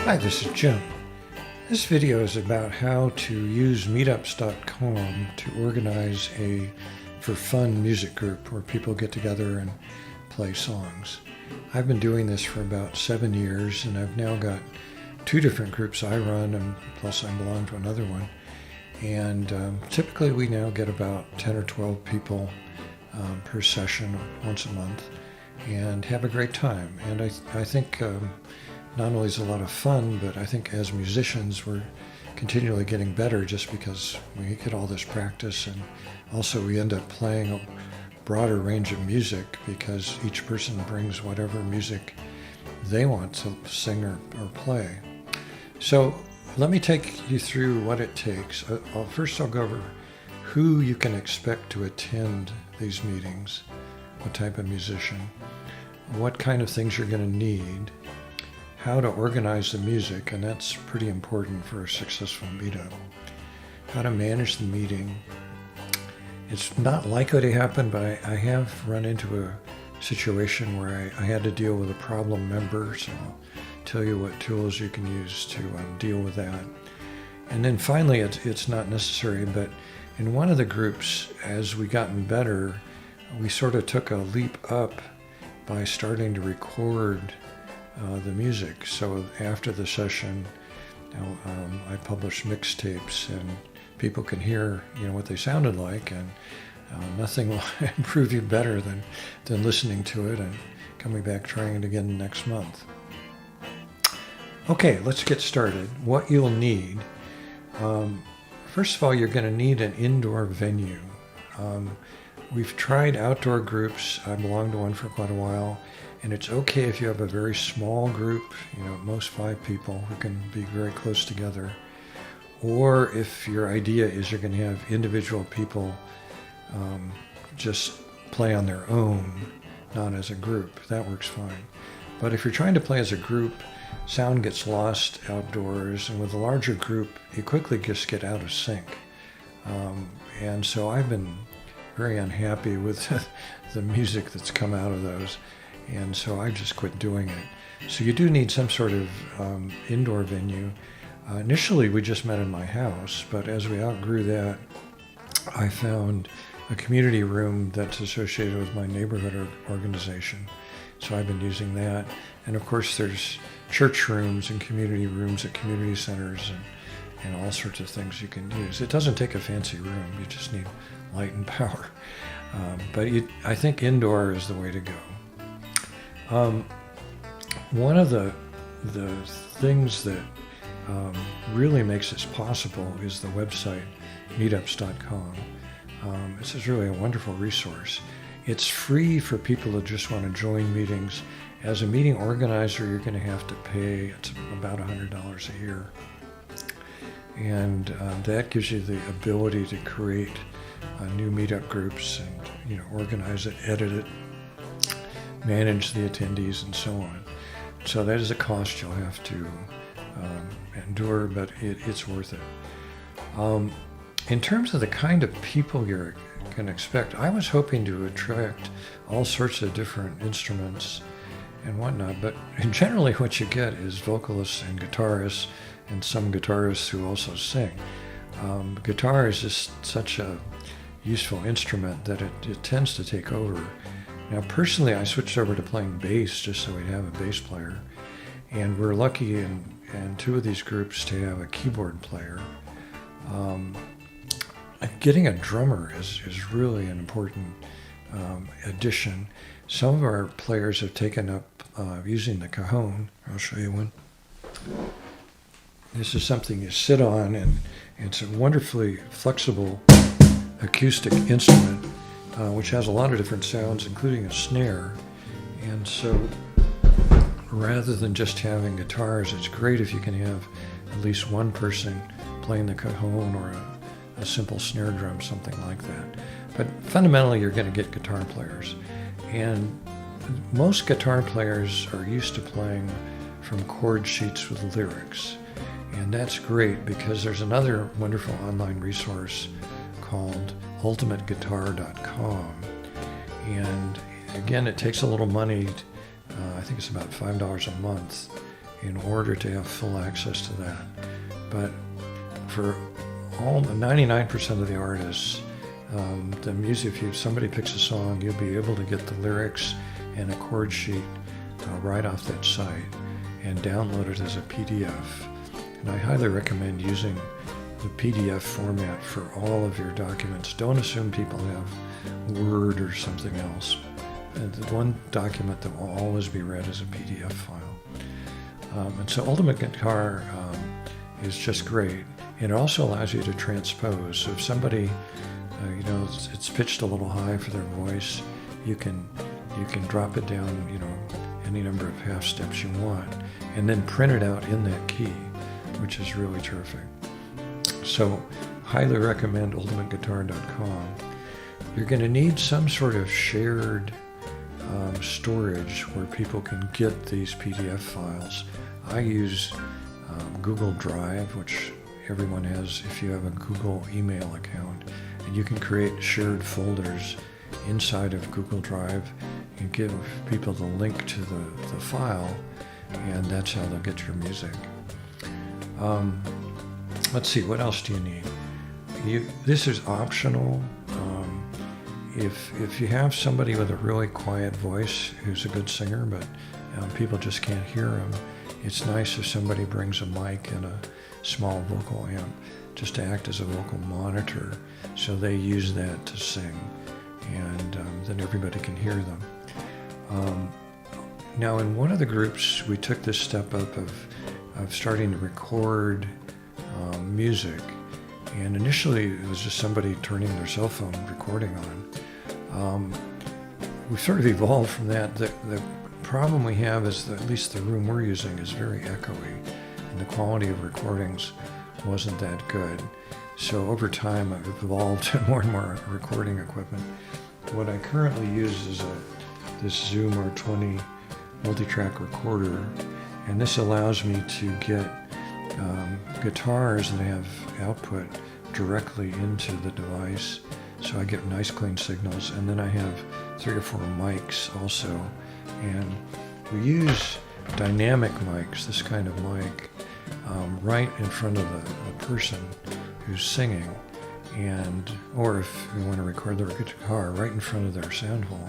Hi, this is Jim. This video is about how to use meetups.com to organize a for fun music group where people get together and play songs. I've been doing this for about 7 years, and I've now got 2 different groups I run, and plus I belong to another one. And typically we now get about 10 or 12 people per session once a month and have a great time. And I think not only is it a lot of fun, but I think as musicians we're continually getting better just because we get all this practice, and also we end up playing a broader range of music because each person brings whatever music they want to sing or play. So let me take you through what it takes. First I'll go over who you can expect to attend these meetings, what type of musician, what kind of things you're going to need, how to organize the music, and that's pretty important for a successful meetup, how to manage the meeting. It's not likely to happen, but I have run into a situation where I had to deal with a problem member, so I'll tell you what tools you can use to deal with that. And then finally, it's not necessary, but in one of the groups, as we gotten better, we sort of took a leap up by starting to record the music. So after the session, I published mixtapes, and people can hear what they sounded like, and nothing will improve you better than listening to it and coming back trying it again next month. Okay, let's get started. What you'll need, first of all, you're going to need an indoor venue. We've tried outdoor groups. I belong to one for quite a while. And it's okay if you have a very small group, at most 5 people who can be very close together. Or if your idea is you're going to have individual people just play on their own, not as a group, that works fine. But if you're trying to play as a group, sound gets lost outdoors, and with a larger group, you quickly just get out of sync. And so I've been very unhappy with the music that's come out of those. And so I just quit doing it. So you do need some sort of indoor venue. Initially, we just met in my house, but as we outgrew that, I found a community room that's associated with my neighborhood organization. So I've been using that. And of course, there's church rooms and community rooms at community centers and all sorts of things you can use. It doesn't take a fancy room. You just need light and power. But I think indoor is the way to go. One of the things that really makes this possible is the website meetups.com. This is really a wonderful resource. It's free for people who just want to join meetings. As a meeting organizer, you're going to have to pay, it's about $100 a year. And that gives you the ability to create new meetup groups and organize it, edit it, manage the attendees, and so on. So that is a cost you'll have to endure, but it's worth it. In terms of the kind of people you're going to expect, I was hoping to attract all sorts of different instruments and whatnot, but generally what you get is vocalists and guitarists, and some guitarists who also sing. Guitar is just such a useful instrument that it tends to take over. Now, personally, I switched over to playing bass just so we'd have a bass player. And we're lucky in 2 of these groups to have a keyboard player. Getting a drummer is really an important addition. Some of our players have taken up using the cajon. I'll show you one. This is something you sit on, and it's a wonderfully flexible acoustic instrument, which has a lot of different sounds, including a snare. And so rather than just having guitars, it's great if you can have at least one person playing the cajon or a simple snare drum, something like that. But fundamentally, you're going to get guitar players. And most guitar players are used to playing from chord sheets with lyrics. And that's great because there's another wonderful online resource called ultimateguitar.com. And again, it takes a little money. I think it's about $5 a month. in order to have full access to that. But for all 99% of the artists, the music, if somebody picks a song, you'll be able to get the lyrics and a chord sheet right off that site and download it as a PDF. And I highly recommend using the PDF format for all of your documents. Don't assume people have Word or something else. And the one document that will always be read is a PDF file. And so Ultimate Guitar is just great. And it also allows you to transpose. So if somebody, it's pitched a little high for their voice, you can drop it down, any number of half steps you want, and then print it out in that key, which is really terrific. So highly recommend ultimateguitar.com. You're going to need some sort of shared storage where people can get these PDF files. I use Google Drive, which everyone has if you have a Google email account, and you can create shared folders inside of Google Drive and give people the link to the file, and that's how they'll get your music. Let's see, what else do you need? This is optional. If you have somebody with a really quiet voice who's a good singer, but people just can't hear them, it's nice if somebody brings a mic and a small vocal amp just to act as a vocal monitor, so they use that to sing, and then everybody can hear them. Now, in one of the groups, we took this step up of starting to record music, and initially it was just somebody turning their cell phone recording on. We've sort of evolved from that. The problem we have is that at least the room we're using is very echoey, and the quality of recordings wasn't that good. So over time I've evolved to more and more recording equipment. What I currently use is this Zoom R20 multi-track recorder, and this allows me to get guitars that have output directly into the device, so I get nice clean signals. And then I have 3 or 4 mics also, and we use dynamic mics, this kind of mic, right in front of the person who's singing, and or if you want to record their guitar, right in front of their sound hole.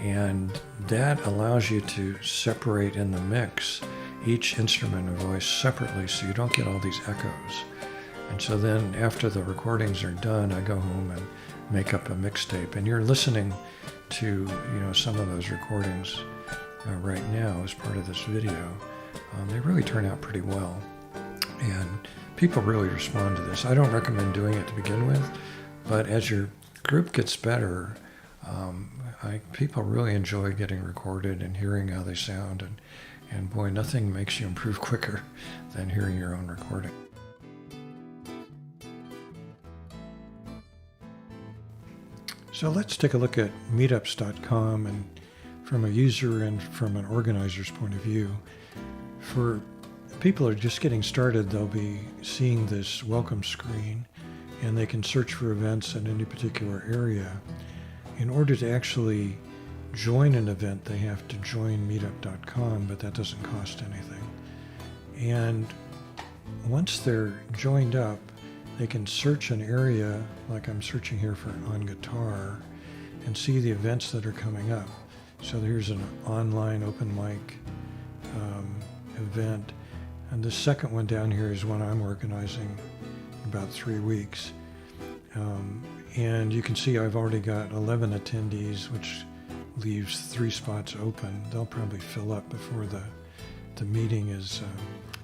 And that allows you to separate in the mix each instrument and voice separately, so you don't get all these echoes. And so then after the recordings are done, I go home and make up a mixtape, and you're listening to some of those recordings right now as part of this video. They really turn out pretty well, and people really respond to this. I don't recommend doing it to begin with, but as your group gets better, people really enjoy getting recorded and hearing how they sound, and boy, nothing makes you improve quicker than hearing your own recording. So let's take a look at meetups.com, and from a user and from an organizer's point of view. For people who are just getting started, they'll be seeing this welcome screen, and they can search for events in any particular area. In order to actually join an event, they have to join meetup.com, but that doesn't cost anything. And once they're joined up, they can search an area, like I'm searching here for on guitar, and see the events that are coming up. So here's an online open mic event, and the second one down here is one I'm organizing in about 3 weeks. And you can see I've already got 11 attendees, which leaves 3 spots open. They'll probably fill up before the meeting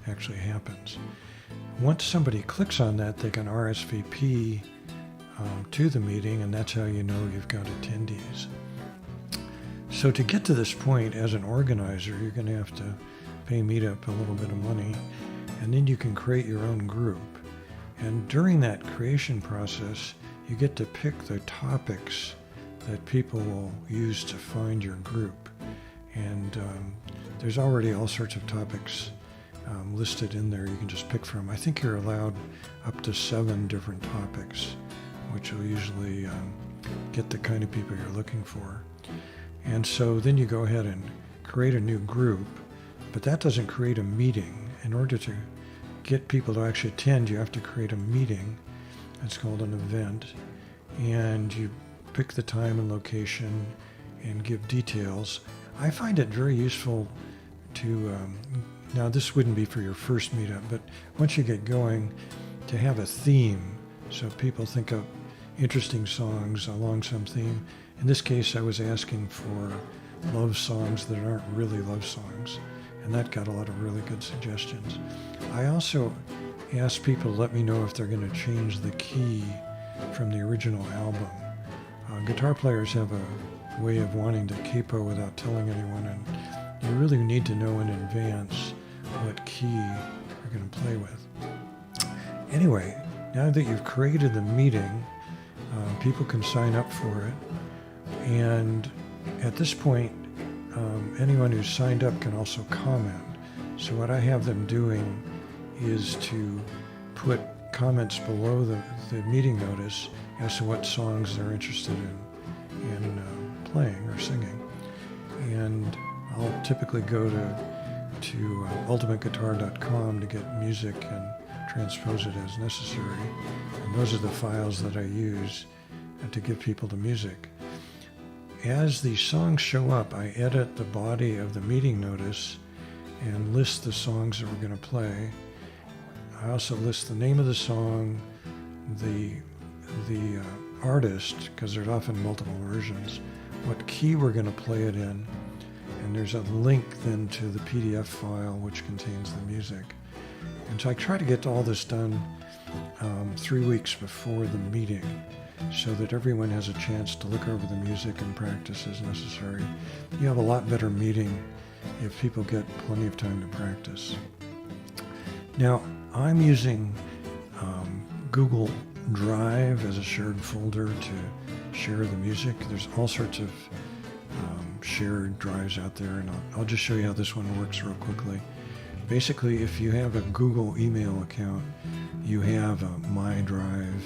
actually happens. Once somebody clicks on that, they can RSVP to the meeting, and that's how you know you've got attendees. So to get to this point as an organizer, you're going to have to pay Meetup a little bit of money, and then you can create your own group. And during that creation process, you get to pick the topics that people will use to find your group. And there's already all sorts of topics listed in there you can just pick from. I think you're allowed up to 7 different topics, which will usually get the kind of people you're looking for. And so then you go ahead and create a new group, But that doesn't create a meeting. In order to get people to actually attend, you have to create a meeting. It's called an event. And you pick the time and location and give details. I find it very useful to, now this wouldn't be for your first meetup, but once you get going, to have a theme. So people think of interesting songs along some theme. In this case, I was asking for love songs that aren't really love songs, and that got a lot of really good suggestions. I also asked people to let me know if they're going to change the key from the original album. Guitar players have a way of wanting to capo without telling anyone, and you really need to know in advance what key you're going to play with. Anyway, now that you've created the meeting, people can sign up for it, and at this point, anyone who's signed up can also comment. So what I have them doing is to put comments below the meeting notice as to what songs they're interested in playing or singing. And I'll typically go to ultimateguitar.com to get music and transpose it as necessary. And those are the files that I use to give people the music. As the songs show up, I edit the body of the meeting notice and list the songs that we're going to play. I also list the name of the song, the artist, because there's often multiple versions, what key we're going to play it in, and there's a link then to the PDF file which contains the music. And so I try to get all this done 3 weeks before the meeting so that everyone has a chance to look over the music and practice as necessary. You have a lot better meeting if people get plenty of time to practice. Now, I'm using Google Drive as a shared folder to share the music. There's all sorts of shared drives out there, and I'll just show you how this one works real quickly. Basically, if you have a Google email account, you have a My Drive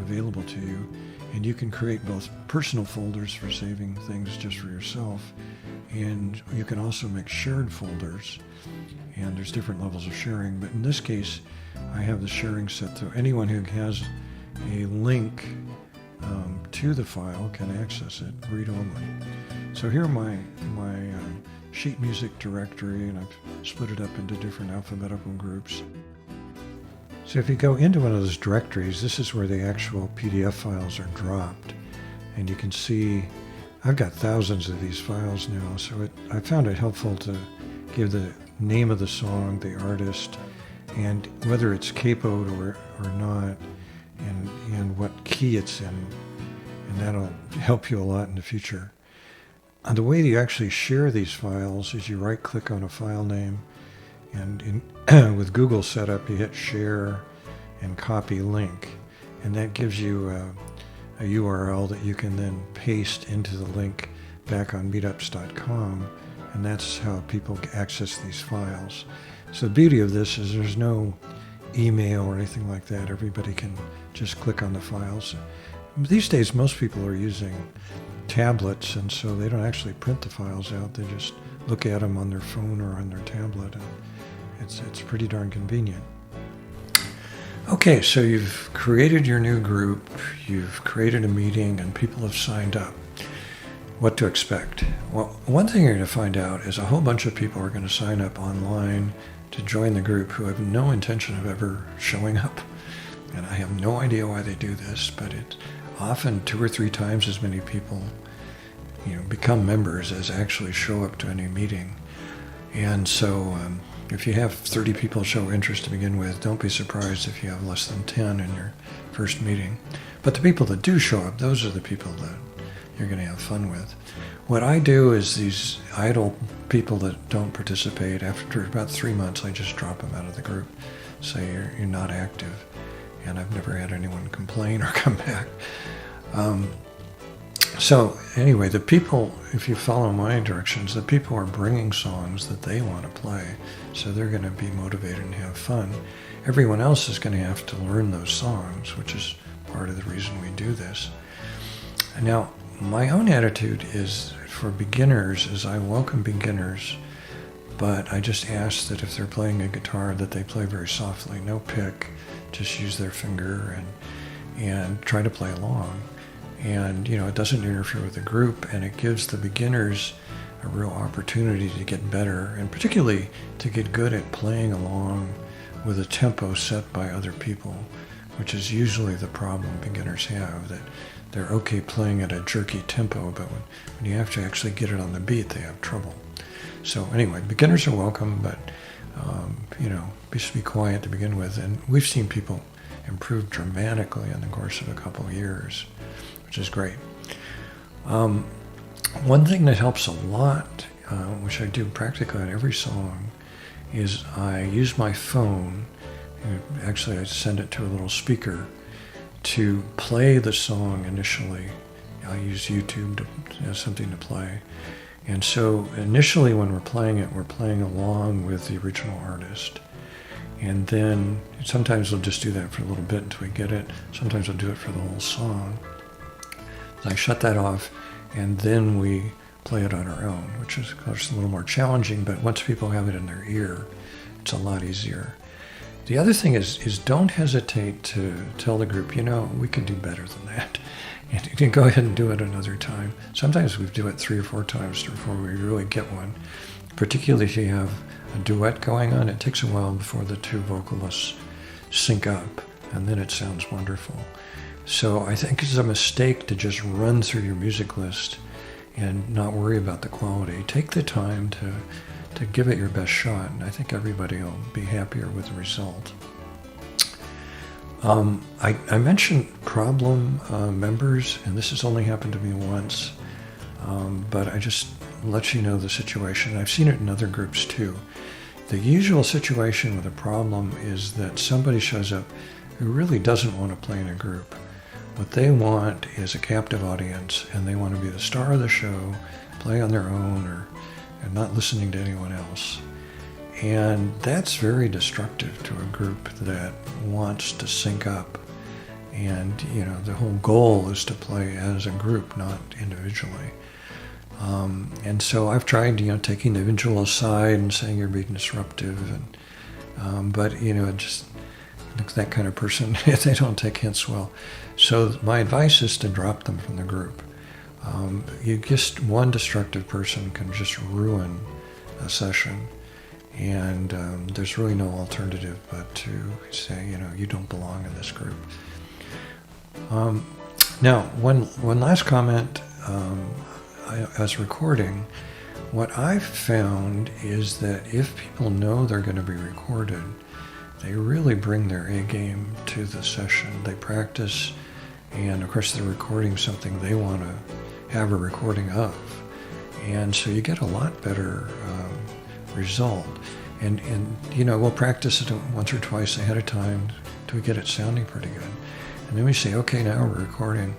available to you, and you can create both personal folders for saving things just for yourself, and you can also make shared folders, and there's different levels of sharing, but in this case I have the sharing set to anyone who has a link to the file can access it, read only. So here are my sheet music directory, and I've split it up into different alphabetical groups. So if you go into one of those directories, this is where the actual PDF files are dropped. And you can see I've got thousands of these files now, so I found it helpful to give the name of the song, the artist, and whether it's capoed or not, and what key it's in. And that'll help you a lot in the future. And the way you actually share these files is you right-click on a file name, and with Google setup, you hit share and copy link, and that gives you a URL that you can then paste into the link back on meetups.com, and that's how people access these files. So the beauty of this is there's no email or anything like that. Everybody can just click on the files. These days, most people are using tablets, and so they don't actually print the files out. They just look at them on their phone or on their tablet, and it's pretty darn convenient. Okay, so you've created your new group, you've created a meeting, and people have signed up. What to expect? Well, one thing you're going to find out is a whole bunch of people are going to sign up online to join the group who have no intention of ever showing up. And I have no idea why they do this, but it's often 2 or 3 times as many people become members as actually show up to any meeting. And so if you have 30 people show interest to begin with, don't be surprised if you have less than 10 in your first meeting. But the people that do show up, those are the people that you're going to have fun with. What I do is these idle people that don't participate, after about 3 months, I just drop them out of the group, say you're not active. And I've never had anyone complain or come back. So anyway, the people, if you follow my directions, the people are bringing songs that they want to play. So they're going to be motivated and have fun. Everyone else is going to have to learn those songs, which is part of the reason we do this. Now, my own attitude is for beginners is I welcome beginners but I just ask that if they're playing a guitar that they play very softly, no pick, just use their finger and try to play along. And, it doesn't interfere with the group, and it gives the beginners a real opportunity to get better, and particularly to get good at playing along with a tempo set by other people, which is usually the problem beginners have, that they're okay playing at a jerky tempo, but when you have to actually get it on the beat, they have trouble. So anyway, beginners are welcome, but, just be quiet to begin with. And we've seen people improve dramatically in the course of a couple of years, which is great. One thing that helps a lot, which I do practically on every song, is I use my phone. Actually, I send it to a little speaker to play the song initially. I use YouTube as something to play. And so initially when we're playing it, we're playing along with the original artist. And then sometimes we'll just do that for a little bit until we get it. Sometimes we'll do it for the whole song. I shut that off, and then we play it on our own, which is, of course, a little more challenging, but once people have it in their ear, it's a lot easier. The other thing is don't hesitate to tell the group, we could do better than that. And you can go ahead and do it another time. Sometimes we do it 3 or 4 times before we really get one. Particularly if you have a duet going on, it takes a while before the 2 vocalists sync up, and then it sounds wonderful. So I think it's a mistake to just run through your music list and not worry about the quality. Take the time to give it your best shot, and I think everybody will be happier with the result. I mentioned problem members, and this has only happened to me once, but I just let you know the situation. I've seen it in other groups too. The usual situation with a problem is that somebody shows up who really doesn't want to play in a group. What they want is a captive audience, and they want to be the star of the show, play on their own, and not listening to anyone else. And that's very destructive to a group that wants to sync up. And, the whole goal is to play as a group, not individually. And so I've tried, taking the individual aside and saying you're being disruptive. But, just that kind of person, they don't take hints well. So my advice is to drop them from the group. Just one destructive person can just ruin a session. And there's really no alternative but to say, you don't belong in this group. Now, one last comment. As recording, what I've found is that if people know they're going to be recorded, they really bring their A game to the session. They practice, and of course they're recording something they want to have a recording of. And so you get a lot better result. And we'll practice it once or twice ahead of time till we get it sounding pretty good. And then we say, okay, now we're recording.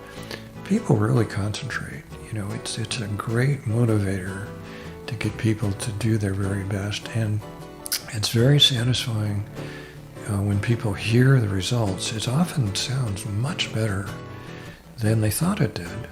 People really concentrate. It's a great motivator to get people to do their very best. And it's very satisfying when people hear the results. It often sounds much better than they thought it did.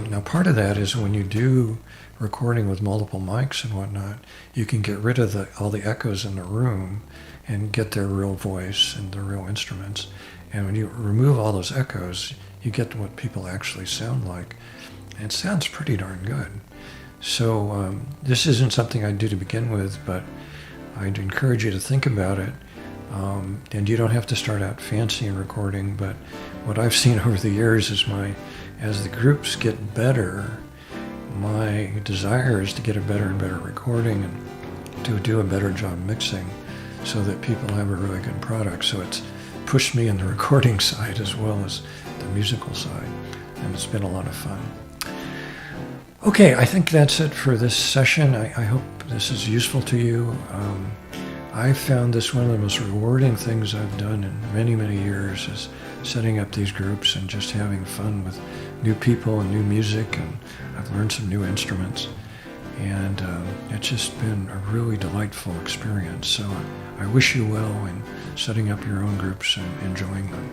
Now, part of that is when you do recording with multiple mics and whatnot, you can get rid of all the echoes in the room and get their real voice and their real instruments. And when you remove all those echoes, you get what people actually sound like. And it sounds pretty darn good. So this isn't something I do to begin with, but I'd encourage you to think about it. And you don't have to start out fancy in recording, but what I've seen over the years is as the groups get better, my desire is to get a better and better recording and to do a better job mixing so that people have a really good product. So it's pushed me in the recording side as well as the musical side, and it's been a lot of fun. Okay, I think that's it for this session. I hope this is useful to you. I found this one of the most rewarding things I've done in many, many years is setting up these groups and just having fun with new people and new music, and I've learned some new instruments, and it's just been a really delightful experience. So I wish you well in setting up your own groups and enjoying them.